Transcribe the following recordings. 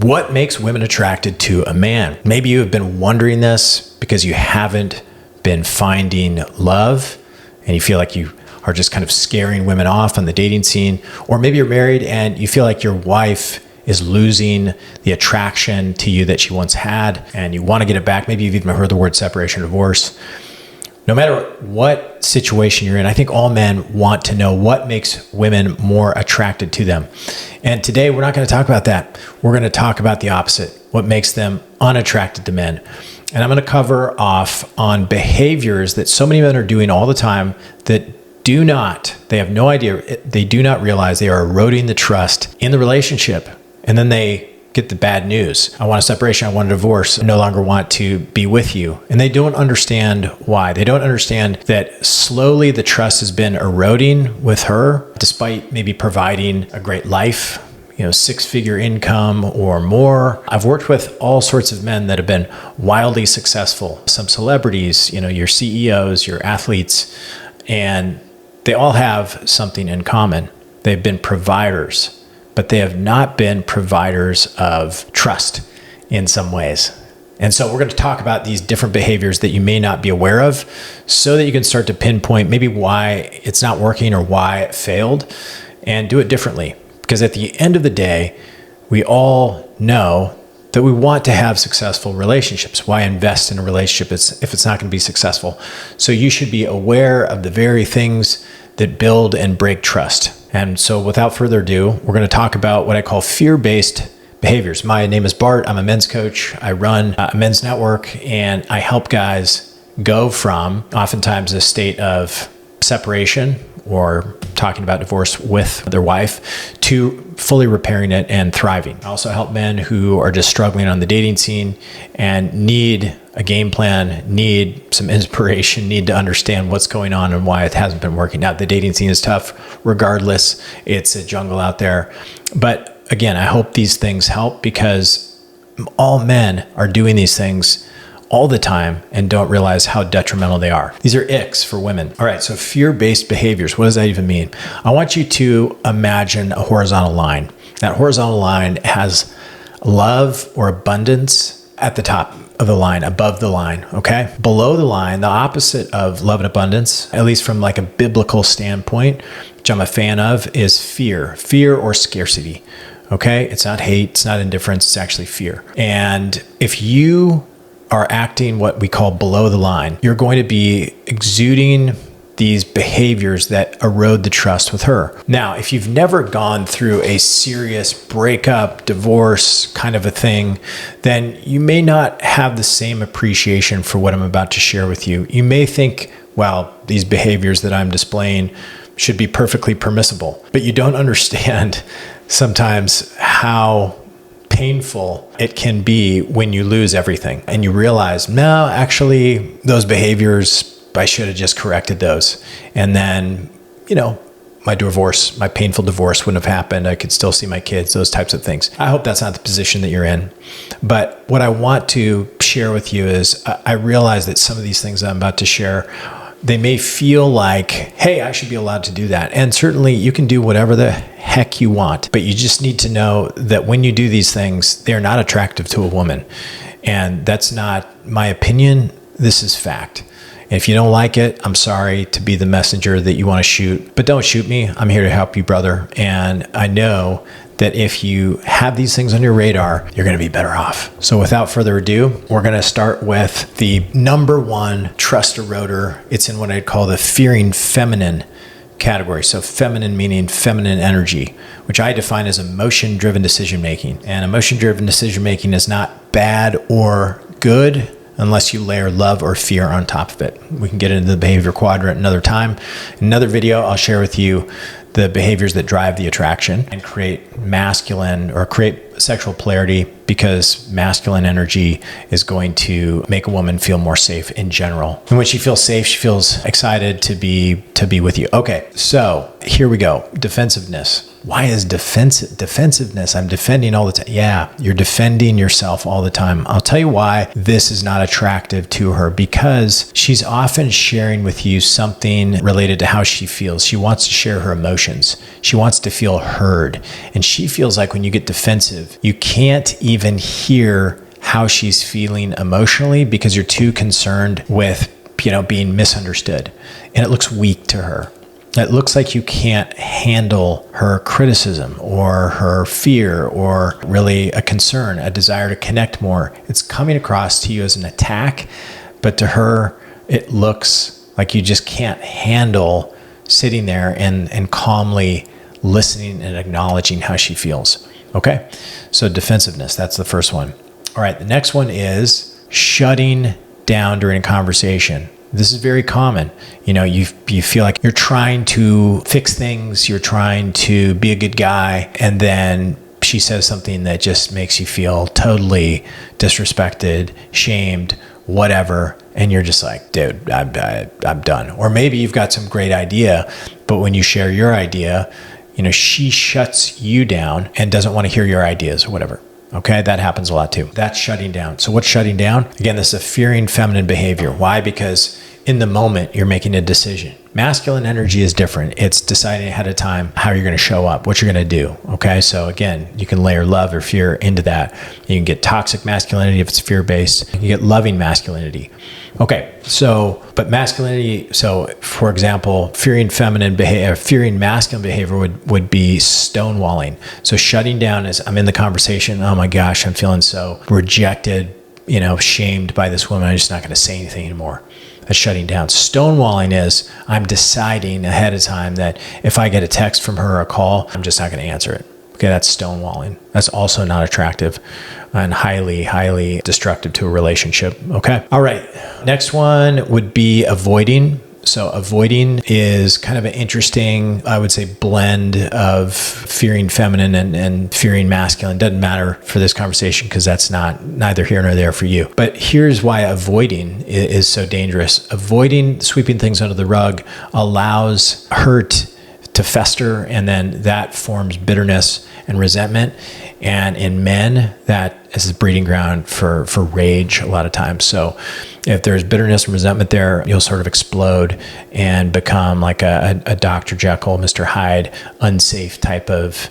What makes women attracted to a man? Maybe you have been wondering this because you haven't been finding love and you feel like you are just kind of scaring women off on the dating scene. Or maybe you're married and you feel like your wife is losing the attraction to you that she once had and you want to get it back. Maybe you've even heard the word separation or divorce. No matter what situation you're in, I think all men want to know what makes women more attracted to them. And today we're not going to talk about that. We're going to talk about the opposite, what makes them unattracted to men. And I'm going to cover off on behaviors that so many men are doing all the time that they have no idea, they do not realize they are eroding the trust in the relationship. And then they get the bad news. I want a separation. I want a divorce. I no longer want to be with you. And they don't understand why. They don't understand that slowly the trust has been eroding with her, despite maybe providing a great life, six-figure income or more. I've worked with all sorts of men that have been wildly successful. Some celebrities, your CEOs, your athletes, and they all have something in common. They've been providers, but they have not been providers of trust in some ways. And so we're going to talk about these different behaviors that you may not be aware of so that you can start to pinpoint maybe why it's not working or why it failed and do it differently. Because at the end of the day, we all know that we want to have successful relationships. Why invest in a relationship if it's not going to be successful? So you should be aware of the very things that build and break trust. And so without further ado, we're going to talk about what I call fear-based behaviors. My name is Bart. I'm a men's coach. I run a men's network, and I help guys go from oftentimes a state of separation or talking about divorce with their wife to fully repairing it and thriving. I also help men who are just struggling on the dating scene and need a game plan, need some inspiration, need to understand what's going on and why it hasn't been working out. The dating scene is tough regardless. It's a jungle out there. But again, I hope these things help because all men are doing these things all the time and don't realize how detrimental they are. These are icks for women. All right, so fear-based behaviors, what does that even mean? I want you to imagine a horizontal line. That horizontal line has love or abundance at the top of the line, above the line, okay? Below the line, the opposite of love and abundance, at least from like a biblical standpoint, which I'm a fan of, is fear or scarcity, okay? It's not hate, it's not indifference, it's actually fear. And if you are acting what we call below the line, you're going to be exuding these behaviors that erode the trust with her. Now, if you've never gone through a serious breakup, divorce kind of a thing, then you may not have the same appreciation for what I'm about to share with you. You may think, well, these behaviors that I'm displaying should be perfectly permissible, but you don't understand sometimes how painful it can be when you lose everything and you realize, no, actually those behaviors, I should have just corrected those. And then, my painful divorce wouldn't have happened. I could still see my kids, those types of things. I hope that's not the position that you're in. But what I want to share with you is I realize that some of these things I'm about to share, they may feel like, hey, I should be allowed to do that. And certainly you can do whatever the heck you want, but you just need to know that when you do these things, they're not attractive to a woman. And that's not my opinion. This is fact. If you don't like it, I'm sorry to be the messenger that you want to shoot, but don't shoot me. I'm here to help you, brother. And I know that if you have these things on your radar, you're going to be better off. So without further ado, we're going to start with the number one trust eroder. It's in what I'd call the fearing feminine category. So feminine meaning feminine energy, which I define as emotion-driven decision-making. And emotion-driven decision-making is not bad or good unless you layer love or fear on top of it. We can get into the behavior quadrant another time. In another video, I'll share with you the behaviors that drive the attraction and create masculine or create sexual polarity, because masculine energy is going to make a woman feel more safe in general. And when she feels safe, she feels excited to be with you. Okay, so here we go. Defensiveness. Why is defensiveness? I'm defending all the time. Yeah, you're defending yourself all the time. I'll tell you why this is not attractive to her, because she's often sharing with you something related to how she feels. She wants to share her emotions. She wants to feel heard. And she feels like when you get defensive, you can't even hear how she's feeling emotionally because you're too concerned with, being misunderstood. And it looks weak to her. It looks like you can't handle her criticism or her fear or really a concern, a desire to connect more. It's coming across to you as an attack, but to her, it looks like you just can't handle sitting there and calmly listening and acknowledging how she feels. Okay? So defensiveness, that's the first one. All right, the next one is shutting down during a conversation. This is very common. You feel like you're trying to fix things, you're trying to be a good guy, and then she says something that just makes you feel totally disrespected, shamed, whatever, and you're just like, dude, I'm done. Or maybe you've got some great idea, but when you share your idea, she shuts you down and doesn't want to hear your ideas or whatever. Okay, that happens a lot too. That's shutting down. So what's shutting down? Again, this is a fearing feminine behavior. Why? Because in the moment, you're making a decision. Masculine energy is different. It's deciding ahead of time how you're going to show up, what you're going to do. Okay, so again, you can layer love or fear into that. You can get toxic masculinity if it's fear-based. You get loving masculinity. Okay, but masculinity, so for example, fearing masculine behavior would be stonewalling. So shutting down is, I'm in the conversation, oh my gosh, I'm feeling so rejected, shamed by this woman, I'm just not going to say anything anymore. That's shutting down. Stonewalling is, I'm deciding ahead of time that if I get a text from her or a call, I'm just not going to answer it. Okay, that's stonewalling. That's also not attractive and highly, highly destructive to a relationship. Okay. All right. Next one would be avoiding. So avoiding is kind of an interesting, I would say, blend of fearing feminine and fearing masculine. Doesn't matter for this conversation because that's neither here nor there for you. But here's why avoiding is so dangerous. Avoiding sweeping things under the rug allows hurt to fester, and then that forms bitterness and resentment. And in men, that is a breeding ground for rage a lot of times. So if there's bitterness and resentment there, you'll sort of explode and become like a Dr. Jekyll, Mr. Hyde, unsafe type of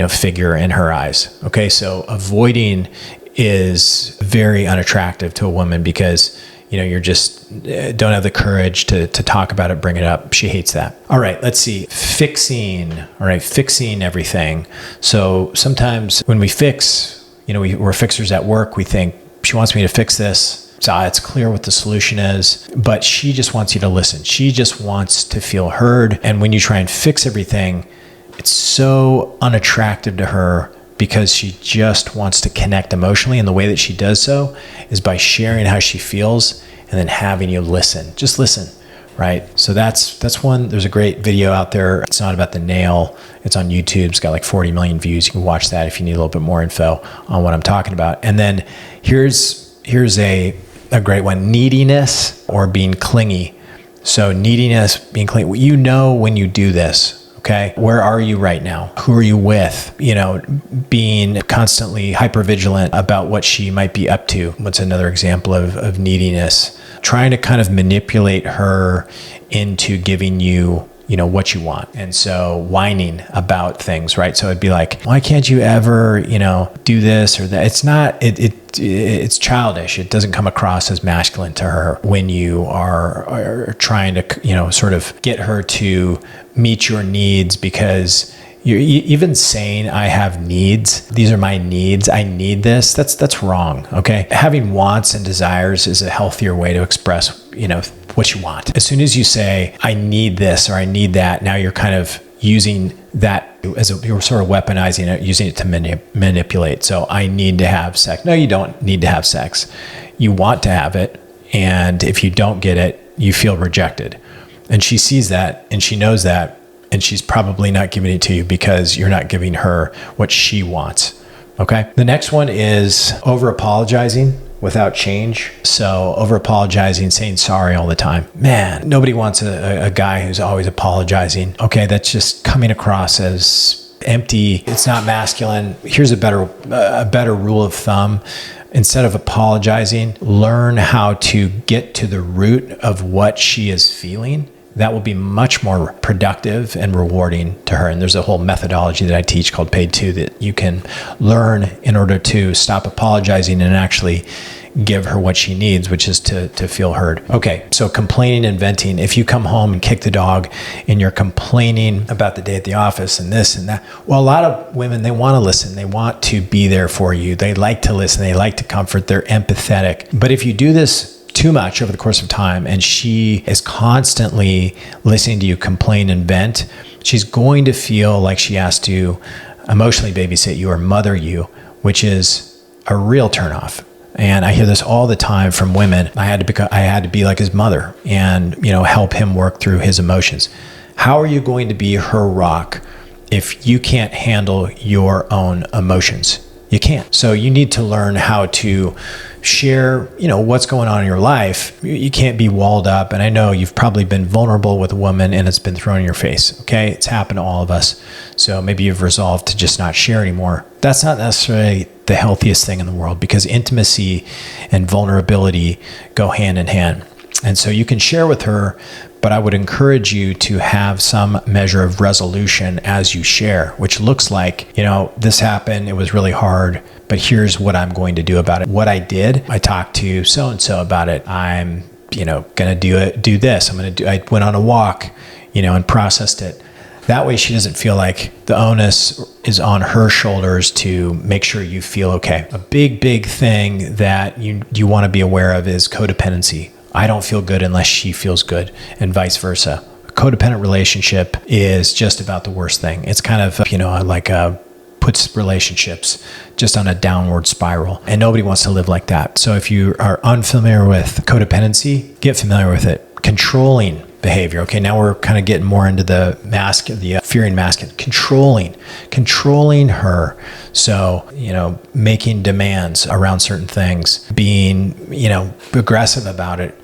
figure in her eyes. Okay, so avoiding is very unattractive to a woman because you're just don't have the courage to talk about it, bring it up. She hates that. All right, let's see. Fixing. All right, fixing everything. So sometimes when we fix, we're fixers at work. We think she wants me to fix this. So it's clear what the solution is, but she just wants you to listen. She just wants to feel heard. And when you try and fix everything, it's so unattractive to her because she just wants to connect emotionally. And the way that she does so is by sharing how she feels and then having you listen. Just listen, right? So that's one. There's a great video out there. It's not about the nail. It's on YouTube. It's got like 40 million views. You can watch that if you need a little bit more info on what I'm talking about. And then here's a great one, neediness or being clingy. So neediness, being clingy. When you do this, okay, where are you right now? Who are you with? Being constantly hypervigilant about what she might be up to. What's another example of neediness? Trying to kind of manipulate her into giving you what you want. And so whining about things, right? So it'd be like, why can't you ever, do this or that? It's not, it's childish. It doesn't come across as masculine to her when you are trying to, sort of get her to meet your needs, because you're even saying, I have needs. These are my needs. I need this. That's wrong. Okay. Having wants and desires is a healthier way to express, what you want. As soon as you say, I need this or I need that, now you're kind of using that you're sort of weaponizing it, using it to manipulate. So I need to have sex. No, you don't need to have sex. You want to have it. And if you don't get it, you feel rejected. And she sees that and she knows that. And she's probably not giving it to you because you're not giving her what she wants. Okay. The next one is over apologizing without change. So over apologizing, saying sorry all the time. Man, nobody wants a guy who's always apologizing. Okay. That's just coming across as empty. It's not masculine. Here's a better rule of thumb. Instead of apologizing, learn how to get to the root of what she is feeling. That will be much more productive and rewarding to her. And there's a whole methodology that I teach called Paid To that you can learn in order to stop apologizing and actually give her what she needs, which is to feel heard. Okay, so complaining and venting. If you come home and kick the dog and you're complaining about the day at the office and this and that, well, a lot of women, they want to listen. They want to be there for you. They like to listen. They like to comfort. They're empathetic. But if you do this too much over the course of time and she is constantly listening to you complain and vent, she's going to feel like she has to emotionally babysit you or mother you, which is a real turnoff. And I hear this all the time from women. I had to be like his mother and, help him work through his emotions. How are you going to be her rock if you can't handle your own emotions? You can't. So you need to learn how to share, what's going on in your life. You can't be walled up. And I know you've probably been vulnerable with a woman and it's been thrown in your face. Okay. It's happened to all of us. So maybe you've resolved to just not share anymore. That's not necessarily the healthiest thing in the world because intimacy and vulnerability go hand in hand. And so you can share with her, but I would encourage you to have some measure of resolution as you share, which looks like, this happened, it was really hard, but here's what I'm going to do about it. What I did, I talked to so-and-so about it. I'm, going to do this. I went on a walk, and processed it. That way she doesn't feel like the onus is on her shoulders to make sure you feel okay. A big thing that you want to be aware of is codependency. I don't feel good unless she feels good, and vice versa. A codependent relationship is just about the worst thing. It's kind of, puts relationships just on a downward spiral, and nobody wants to live like that. So if you are unfamiliar with codependency, get familiar with it. Controlling behavior. Okay, now we're kind of getting more into the fearing masculine. Controlling her. So, making demands around certain things, being, aggressive about it,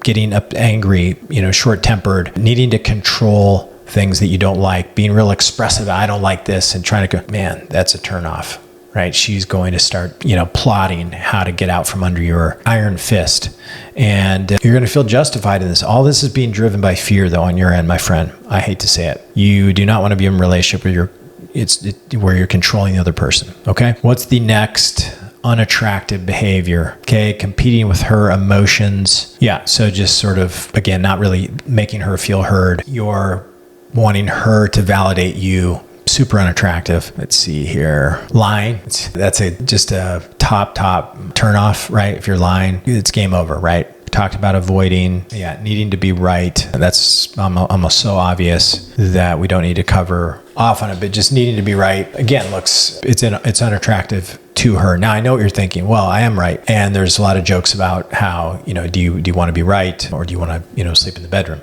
getting up angry, short-tempered, needing to control things that you don't like, being real expressive. I don't like this, and trying to go, man, that's a turnoff, right? She's going to start, plotting how to get out from under your iron fist. And you're going to feel justified in this. All this is being driven by fear, though, on your end, my friend. I hate to say it. You do not want to be in a relationship where you're controlling the other person. Okay. What's the next unattractive behavior? Okay. Competing with her emotions. Yeah. So just sort of, again, not really making her feel heard. You're wanting her to validate you. Super unattractive. Let's see here. Lying. That's just a top turnoff, right? If you're lying, it's game over, right? We talked about avoiding, needing to be right. That's almost so obvious that we don't need to cover off on it, but just needing to be right, again, it's unattractive to her. Now I know what you're thinking. Well, I am right. And there's a lot of jokes about how, do you want to be right, or do you want to, sleep in the bedroom?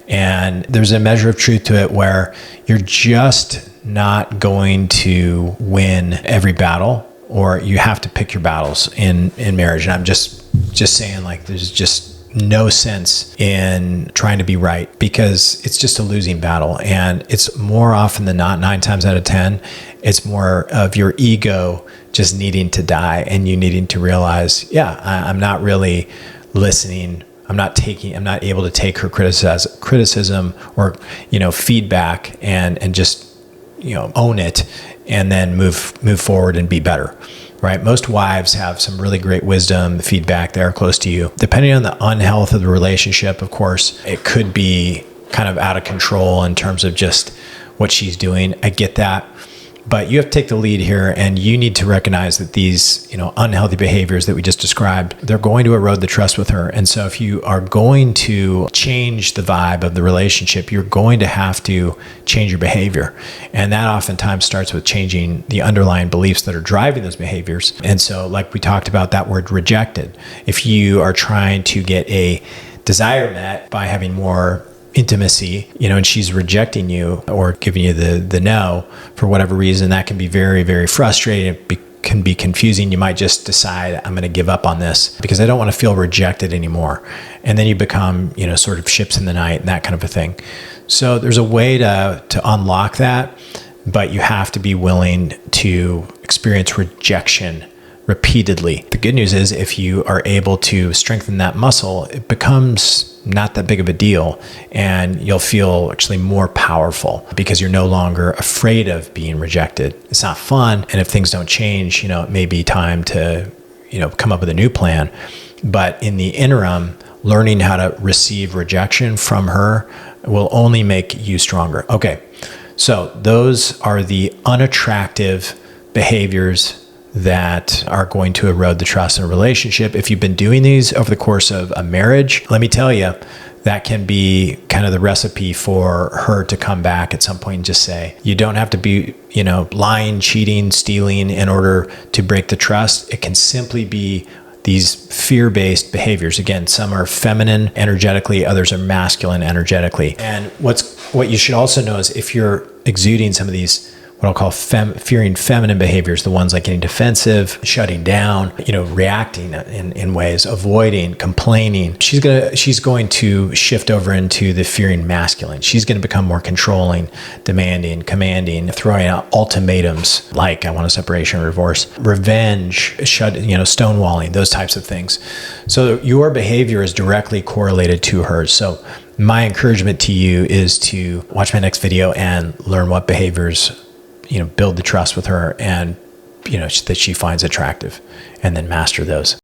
And there's a measure of truth to it where you're just not going to win every battle, or you have to pick your battles in marriage. And I'm just saying, there's just no sense in trying to be right, because it's just a losing battle. And it's more often than not, 9 times out of 10, it's more of your ego just needing to die and you needing to realize, I'm not really listening. I'm not able to take her criticism or, feedback and just, own it and then move forward and be better. Right? Most wives have some really great wisdom, feedback there close to you. Depending on the unhealth of the relationship, of course, it could be kind of out of control in terms of just what she's doing. I get that. But you have to take the lead here, and you need to recognize that these, unhealthy behaviors that we just described, they're going to erode the trust with her. And so if you are going to change the vibe of the relationship, you're going to have to change your behavior. And that oftentimes starts with changing the underlying beliefs that are driving those behaviors. And so like we talked about that word rejected, if you are trying to get a desire met by having more intimacy, and she's rejecting you or giving you the no for whatever reason, that can be very, very frustrating. It can be confusing. You might just decide, I'm going to give up on this because I don't want to feel rejected anymore. And then you become, sort of ships in the night and that kind of a thing. So there's a way to unlock that but you have to be willing to experience rejection repeatedly. The good news is if you are able to strengthen that muscle, it becomes not that big of a deal, and you'll feel actually more powerful because you're no longer afraid of being rejected. It's not fun, and if things don't change, it may be time to, come up with a new plan. But in the interim, learning how to receive rejection from her will only make you stronger. Okay, so those are the unattractive behaviors that are going to erode the trust in a relationship. If you've been doing these over the course of a marriage, let me tell you, that can be kind of the recipe for her to come back at some point and just say, you don't have to be, lying, cheating, stealing in order to break the trust. It can simply be these fear-based behaviors. Again, some are feminine energetically, others are masculine energetically. And what you should also know is if you're exuding some of these what I'll call fearing feminine behaviors, the ones like getting defensive, shutting down, reacting in ways, avoiding, complaining. She's going to shift over into the fearing masculine. She's going to become more controlling, demanding, commanding, throwing out ultimatums like I want a separation or divorce, revenge, stonewalling, those types of things. So your behavior is directly correlated to hers. So my encouragement to you is to watch my next video and learn what behaviors build the trust with her and, that she finds attractive, and then master those.